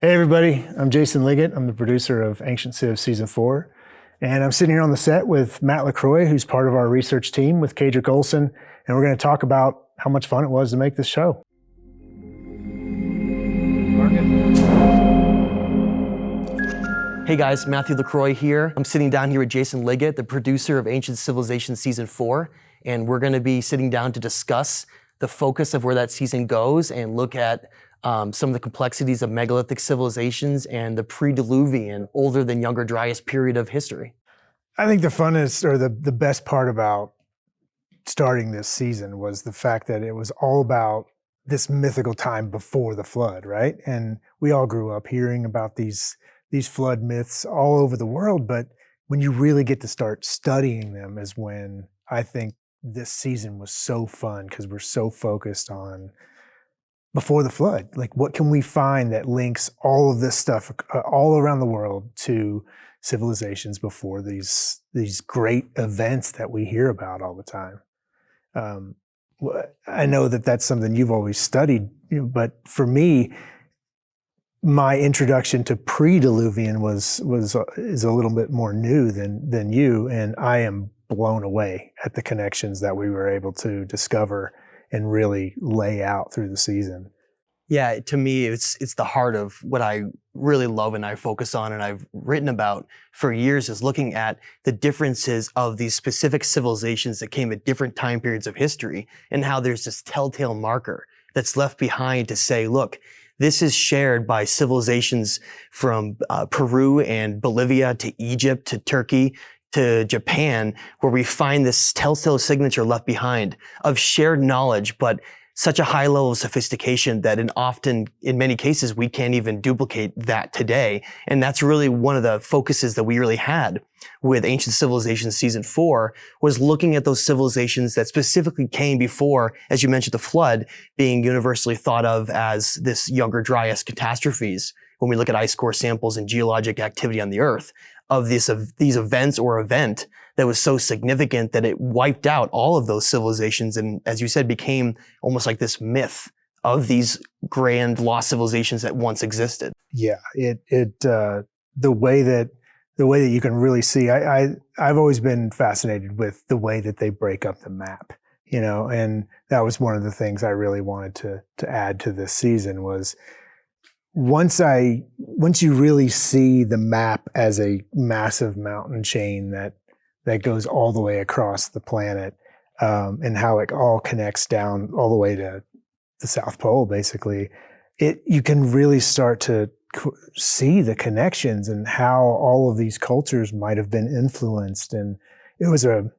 Hey everybody, I'm Jason Liggett. I'm the producer of Ancient Civ Season 4. And I'm sitting here on the set with Matt LaCroix, who's part of our research team with Kadrick Olson. And we're going to talk about how much fun it was to make this show. Hey guys, Matthew LaCroix here. I'm sitting down here with Jason Liggett, the producer of Ancient Civilization Season 4. And we're going to be sitting down to discuss the focus of where that season goes and look at some of the complexities of megalithic civilizations and the pre-diluvian, older than Younger Dryas period of history. I think the funnest or the best part about starting this season was the fact that it was all about this mythical time before the flood, right? And we all grew up hearing about these flood myths all over the world, but when you really get to start studying them is when I think this season was so fun, because we're so focused on before the flood. Like, what can we find that links all of this stuff all around the world to civilizations before these great events that we hear about all the time? I know that that's something you've always studied, but for me, my introduction to pre-diluvian is a little bit more new than you, and I am blown away at the connections that we were able to discover and really lay out through the season. Yeah, to me, it's the heart of what I really love and I focus on and I've written about for years, is looking at the differences of these specific civilizations that came at different time periods of history and how there's this telltale marker that's left behind to say, look, this is shared by civilizations from Peru and Bolivia to Egypt to Turkey to Japan, where we find this telltale signature left behind of shared knowledge, but such a high level of sophistication that in many cases, we can't even duplicate that today. And that's really one of the focuses that we really had with Ancient Civilizations Season 4, was looking at those civilizations that specifically came before, as you mentioned, the flood being universally thought of as this Younger Dryas catastrophes. When we look at ice core samples and geologic activity on the Earth, of these events or event that was so significant that it wiped out all of those civilizations and, as you said, became almost like this myth of these grand lost civilizations that once existed. Yeah, the way that you can really see, I've always been fascinated with the way that they break up the map, and that was one of the things I really wanted to add to this season was, once you really see the map as a massive mountain chain that goes all the way across the planet, and how it all connects down all the way to the South Pole, basically, you can really start to see the connections and how all of these cultures might have been influenced. And it was a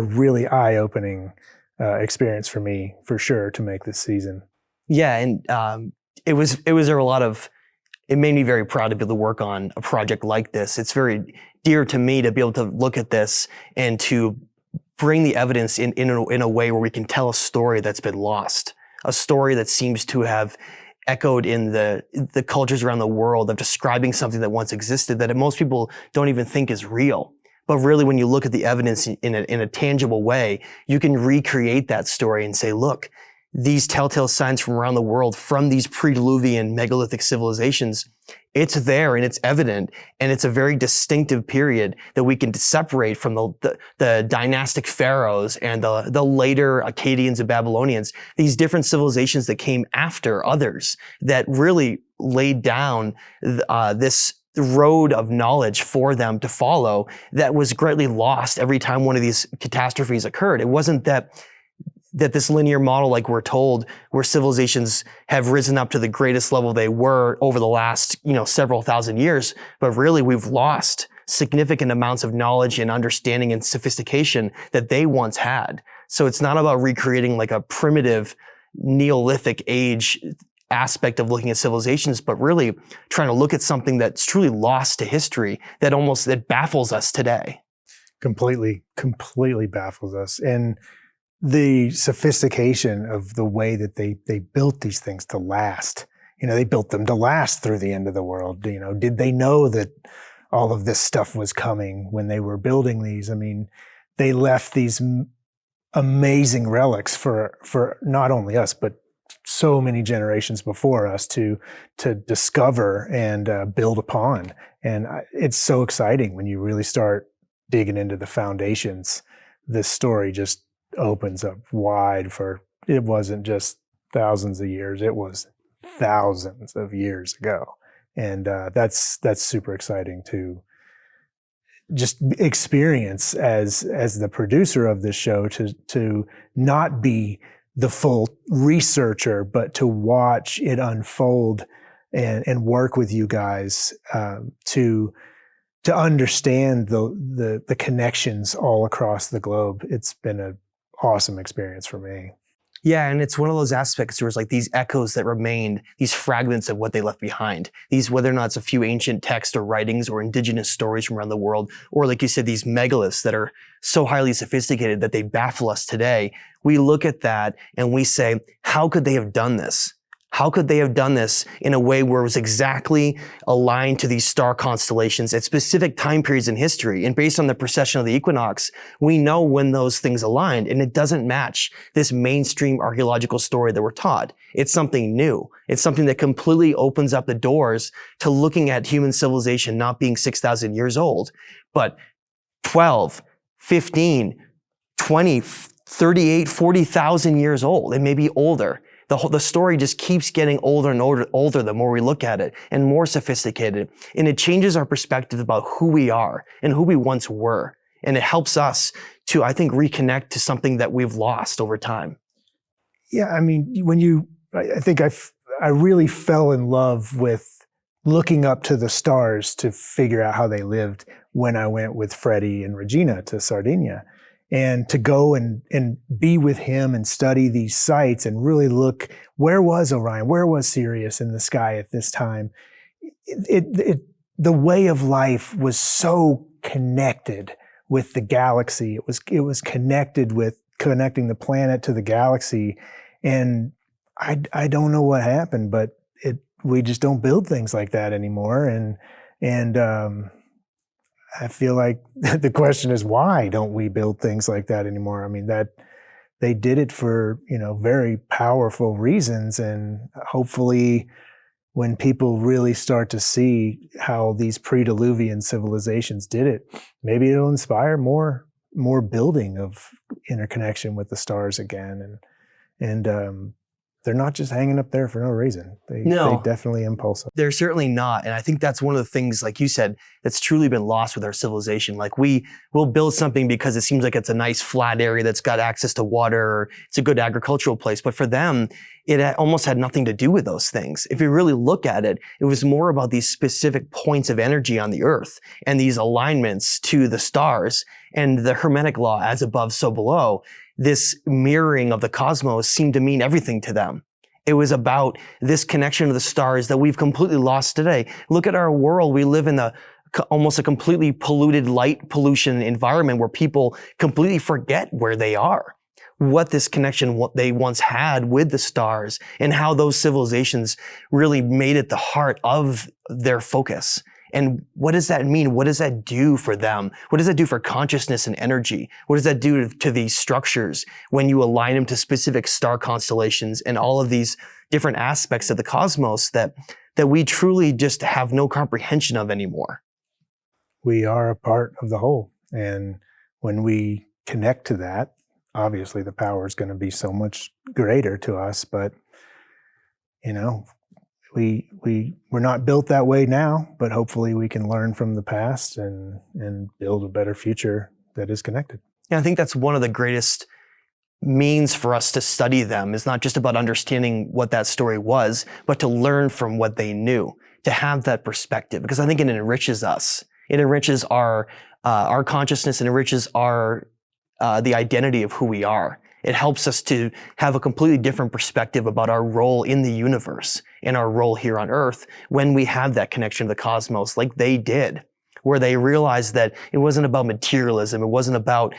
really eye-opening experience for me, for sure, to make this season. Yeah, and it made me very proud to be able to work on a project like this. It's very dear to me to be able to look at this and to bring the evidence in a way where we can tell a story that's been lost, a story that seems to have echoed in the cultures around the world of describing something that once existed that most people don't even think is real. But really, when you look at the evidence in a tangible way, you can recreate that story and say, look, these telltale signs from around the world from these pre-diluvian megalithic civilizations, it's there and it's evident, and it's a very distinctive period that we can separate from the dynastic pharaohs and the later Akkadians and Babylonians, these different civilizations that came after others that really laid down this road of knowledge for them to follow that was greatly lost every time one of these catastrophes occurred. It wasn't that this linear model, like we're told, where civilizations have risen up to the greatest level they were over the last, several thousand years, but really we've lost significant amounts of knowledge and understanding and sophistication that they once had. So it's not about recreating like a primitive Neolithic age aspect of looking at civilizations, but really trying to look at something that's truly lost to history that baffles us today. Completely baffles us. And the sophistication of the way that they built these things to last. They built them to last through the end of the world. Did they know that all of this stuff was coming when they were building these? I mean, they left these amazing relics for not only us, but so many generations before us to discover and build upon. And it's so exciting when you really start digging into the foundations. This story just opens up wide for, it wasn't just thousands of years, it was thousands of years ago. And that's super exciting to just experience as the producer of this show, to not be the full researcher, but to watch it unfold and work with you guys to understand the connections all across the globe. It's been an awesome experience for me. Yeah, and it's one of those aspects where it's like these echoes that remained, these fragments of what they left behind. These, whether or not it's a few ancient texts or writings or indigenous stories from around the world, or like you said, these megaliths that are so highly sophisticated that they baffle us today. We look at that and we say, how could they have done this? How could they have done this in a way where it was exactly aligned to these star constellations at specific time periods in history? And based on the precession of the equinox, we know when those things aligned, and it doesn't match this mainstream archaeological story that we're taught. It's something new. It's something that completely opens up the doors to looking at human civilization not being 6,000 years old, but 12, 15, 20, 38, 40,000 years old, and maybe older. The story just keeps getting older and older the more we look at it, and more sophisticated. And it changes our perspective about who we are and who we once were. And it helps us to, I think, reconnect to something that we've lost over time. Yeah, I mean, I think I really fell in love with looking up to the stars to figure out how they lived when I went with Freddie and Regina to Sardinia. And to go and be with him and study these sites and really look, where was Orion? Where was Sirius in the sky at this time? The way of life was so connected with the galaxy. It was connected with connecting the planet to the galaxy. And I don't know what happened, but we just don't build things like that anymore. And I feel like the question is, why don't we build things like that anymore? I mean, that they did it for, very powerful reasons. And hopefully when people really start to see how these pre-diluvian civilizations did it, maybe it'll inspire more building of interconnection with the stars again. And they're not just hanging up there for no reason. They definitely impulse us. They're certainly not. And I think that's one of the things, like you said, that's truly been lost with our civilization. Like we will build something because it seems like it's a nice flat area that's got access to water, or it's a good agricultural place. But for them, it almost had nothing to do with those things. If you really look at it, it was more about these specific points of energy on the earth and these alignments to the stars and the Hermetic law, as above, so below. This mirroring of the cosmos seemed to mean everything to them. It was about this connection to the stars that we've completely lost today. Look at our world. We live in almost a completely polluted light pollution environment where people completely forget where they are, what this connection, what they once had with the stars, and how those civilizations really made it the heart of their focus. And what does that mean? What does that do for them? What does that do for consciousness and energy? What does that do to these structures when you align them to specific star constellations and all of these different aspects of the cosmos that we truly just have no comprehension of anymore? We are a part of the whole. And when we connect to that, obviously the power is going to be so much greater to us. But, we're not built that way now, but hopefully we can learn from the past and build a better future that is connected. Yeah, I think that's one of the greatest means for us to study them, is not just about understanding what that story was, but to learn from what they knew, to have that perspective, because I think it enriches us. It enriches our consciousness, and enriches the identity of who we are. It helps us to have a completely different perspective about our role in the universe and our role here on Earth when we have that connection to the cosmos, like they did, where they realized that it wasn't about materialism. It wasn't about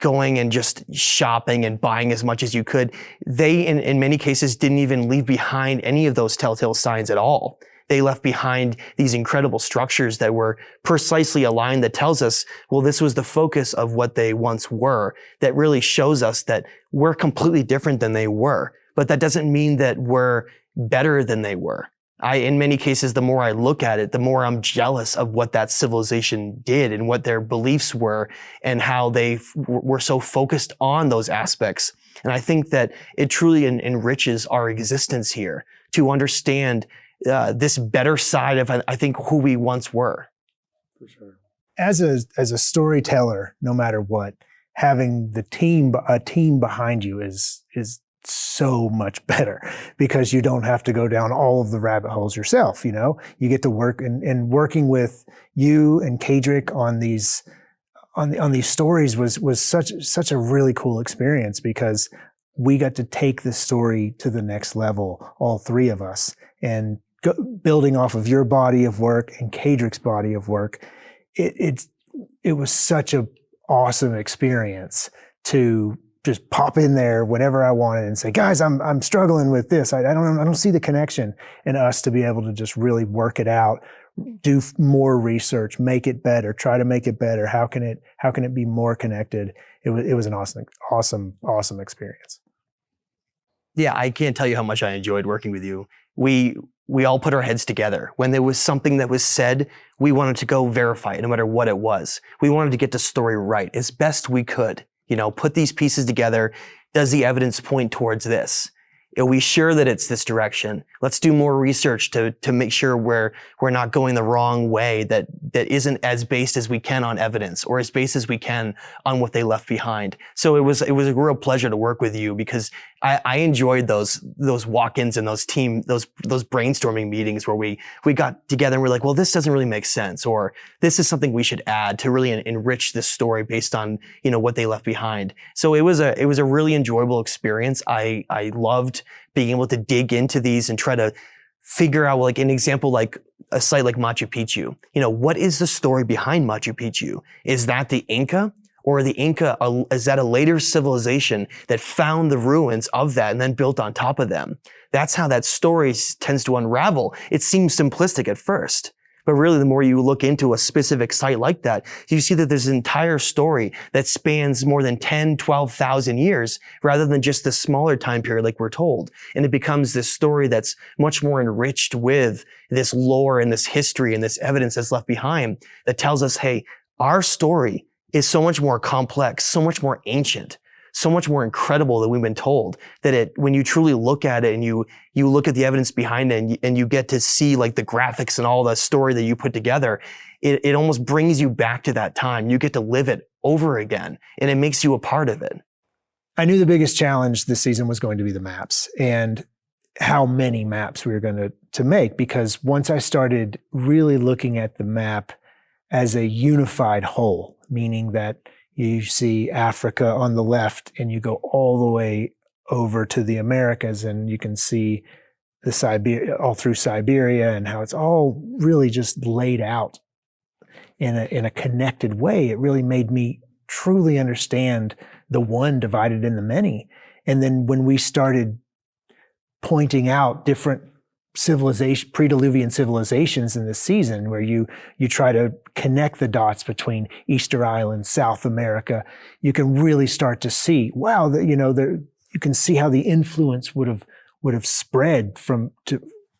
going and just shopping and buying as much as you could. They, in many cases, didn't even leave behind any of those telltale signs at all. They left behind these incredible structures that were precisely aligned, that tells us, well, this was the focus of what they once were, that really shows us that we're completely different than they were. but that doesn't mean that we're better than they were. In many cases, the more I look at it, the more I'm jealous of what that civilization did and what their beliefs were and how they were so focused on those aspects. And I think that it truly enriches our existence here to understand this better side of, I think, who we once were. For sure. As a storyteller, no matter what, having a team behind you is so much better, because you don't have to go down all of the rabbit holes yourself. You know, you get to work and working with you and Kadrick on these stories was such a really cool experience, because we got to take the story to the next level, all three of us, and building off of your body of work and Kadrick's body of work. It was such a awesome experience to just pop in there whenever I wanted and say, guys, I'm struggling with this. I don't see the connection, and us to be able to just really work it out, do more research, make it better, try to make it better. How can it be more connected? It was an awesome experience. Yeah, I can't tell you how much I enjoyed working with you. We all put our heads together. When there was something that was said, we wanted to go verify it, no matter what it was. We wanted to get the story right as best we could. You know, put these pieces together. Does the evidence point towards this? Are we sure that it's this direction? Let's do more research to make sure we're not going the wrong way, that isn't as based as we can on evidence, or as based as we can on what they left behind. So it was a real pleasure to work with you, because I enjoyed those walk-ins and those brainstorming meetings where we got together and we're like, well, this doesn't really make sense, or this is something we should add to really enrich this story based on, you know, what they left behind. So it was a really enjoyable experience. I loved being able to dig into these and try to figure out, like an example, like a site like Machu Picchu. You know, what is the story behind Machu Picchu? Is that the Inca? Or is that a later civilization that found the ruins of that and then built on top of them? That's how that story tends to unravel. It seems simplistic at first, but really the more you look into a specific site like that, you see that there's an entire story that spans more than 10, 12,000 years, rather than just the smaller time period like we're told. And it becomes this story that's much more enriched with this lore and this history and this evidence that's left behind that tells us, hey, our story is so much more complex, so much more ancient, so much more incredible than we've been told, that when you truly look at it and you look at the evidence behind it and you get to see like the graphics and all the story that you put together, it almost brings you back to that time. You get to live it over again, and it makes you a part of it. I knew the biggest challenge this season was going to be the maps, and how many maps we were going to make, because once I started really looking at the map as a unified whole, meaning that you see Africa on the left and you go all the way over to the Americas and you can see all through Siberia, and how it's all really just laid out in a connected way. It really made me truly understand the one divided in the many. And then when we started pointing out different pre-diluvian civilizations in this season, where you try to connect the dots between Easter Island, South America, you can really start to see, wow, you can see how the influence would have spread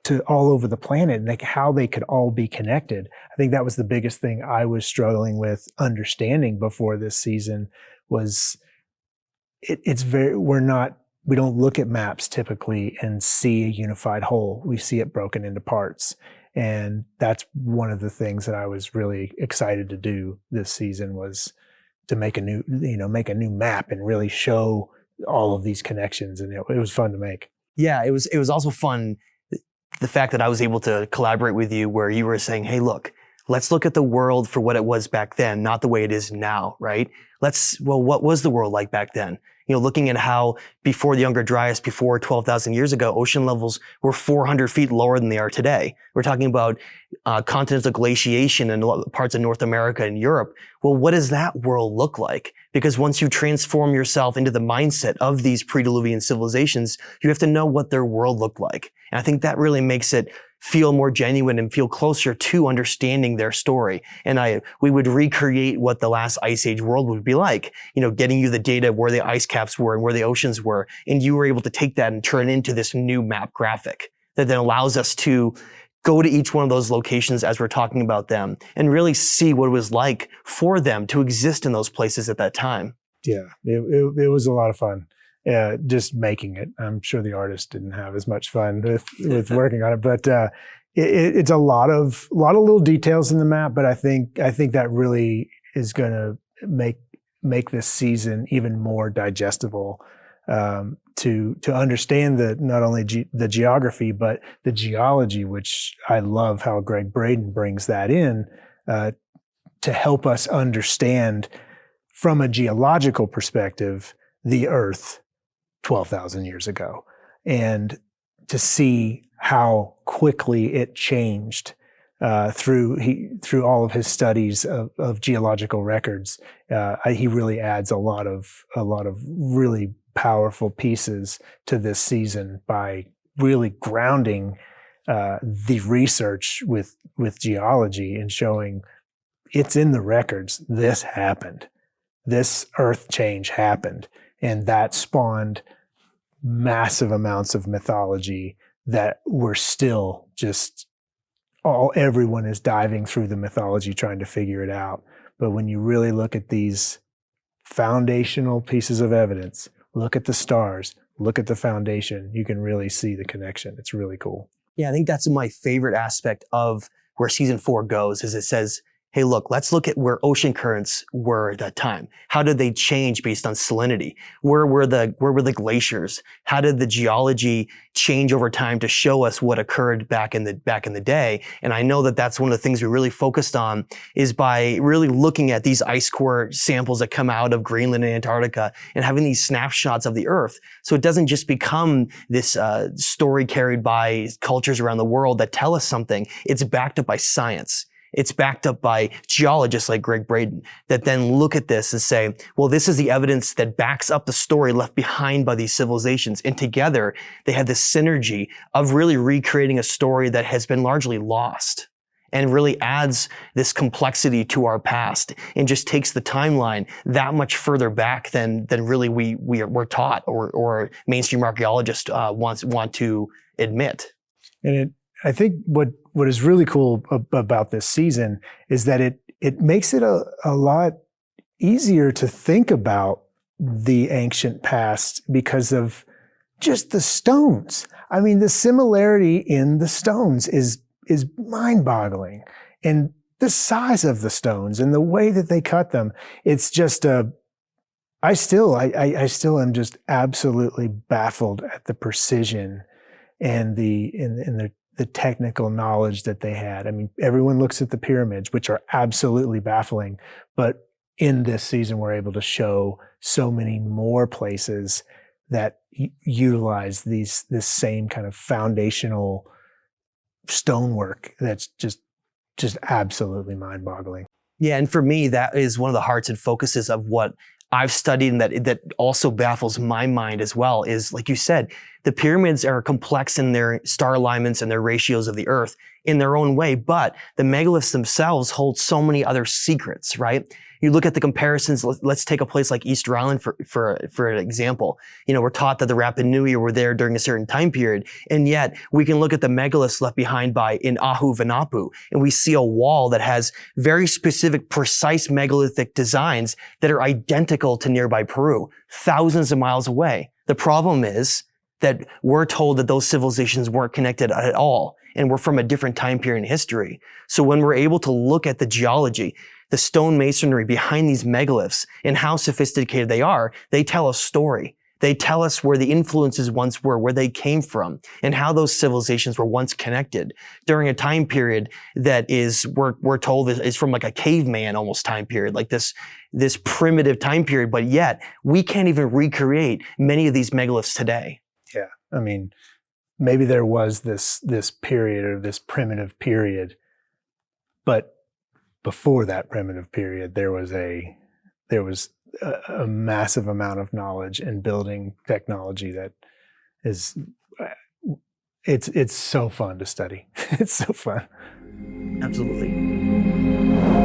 to all over the planet, and like how they could all be connected. I think that was the biggest thing I was struggling with understanding before this season was we don't look at maps typically and see a unified whole. We see it broken into parts. And that's one of the things that I was really excited to do this season, was to make a new map and really show all of these connections. And it was fun to make. Yeah, it was also fun, the fact that I was able to collaborate with you, where you were saying, hey, look, let's look at the world for what it was back then, not the way it is now, right? What was the world like back then? You know, looking at how before the Younger Dryas, before 12,000 years ago, ocean levels were 400 feet lower than they are today. We're talking about continental glaciation in parts of North America and Europe. Well, what does that world look like? Because once you transform yourself into the mindset of these pre-diluvian civilizations, you have to know what their world looked like. And I think that really makes it feel more genuine and feel closer to understanding their story. And we would recreate what the last ice age world would be like, getting you the data where the ice caps were and where the oceans were. And you were able to take that and turn it into this new map graphic that then allows us to go to each one of those locations as we're talking about them and really see what it was like for them to exist in those places at that time. Yeah, it was a lot of fun. Just making it. I'm sure the artist didn't have as much fun with working on it, but it's a lot of little details in the map. But I think that really is going to make this season even more digestible, to understand not only the geography but the geology, which I love how Greg Braden brings that in to help us understand from a geological perspective the Earth 12,000 years ago, and to see how quickly it changed through all of his studies of geological records. He really adds a lot of really powerful pieces to this season by really grounding the research with geology and showing it's in the records. This happened. This Earth change happened. And that spawned massive amounts of mythology that we're still everyone is diving through the mythology trying to figure it out. But when you really look at these foundational pieces of evidence, look at the stars, look at the foundation, you can really see the connection. It's really cool. Yeah, I think that's my favorite aspect of where season 4 goes, is it says, hey, look, let's look at where ocean currents were at that time. How did they change based on salinity? Where were the glaciers? How did the geology change over time to show us what occurred back in the day? And I know that that's one of the things we really focused on, is by really looking at these ice core samples that come out of Greenland and Antarctica and having these snapshots of the Earth. So it doesn't just become this story carried by cultures around the world that tell us something. It's backed up by science. It's backed up by geologists like Greg Braden that then look at this and say, well, this is the evidence that backs up the story left behind by these civilizations. And together, they have this synergy of really recreating a story that has been largely lost, and really adds this complexity to our past and just takes the timeline that much further back than really we're taught or mainstream archaeologists want to admit. And I think what is really cool about this season is that it makes it a lot easier to think about the ancient past because of just the stones. I mean, the similarity in the stones is mind-boggling, and the size of the stones and the way that they cut them. It's just I still am just absolutely baffled at the precision and the technical knowledge that they had. I mean, everyone looks at the pyramids, which are absolutely baffling, but in this season, we're able to show so many more places that utilize this same kind of foundational stonework that's just absolutely mind-boggling. Yeah, and for me, that is one of the hearts and focuses of what I've studied, and that also baffles my mind as well, is, like you said, the pyramids are complex in their star alignments and their ratios of the Earth in their own way, but the megaliths themselves hold so many other secrets, right? You look at the comparisons. Let's take a place like Easter Island for an example. We're taught that the Rapa Nui were there during a certain time period, and yet we can look at the megaliths left behind in Ahu Vanapu, and we see a wall that has very specific, precise megalithic designs that are identical to nearby Peru, thousands of miles away. The problem is that we're told that those civilizations weren't connected at all, and we're from a different time period in history. So when we're able to look at the geology, the stone masonry behind these megaliths, and how sophisticated they are, they tell a story. They tell us where the influences once were, where they came from, and how those civilizations were once connected during a time period that we're told is from like a caveman almost time period, like this primitive time period, but yet we can't even recreate many of these megaliths today. Yeah, I mean, maybe there was this period, or this primitive period, but before that primitive period, there was a massive amount of knowledge and building technology that is it's so fun to study. It's so fun. Absolutely.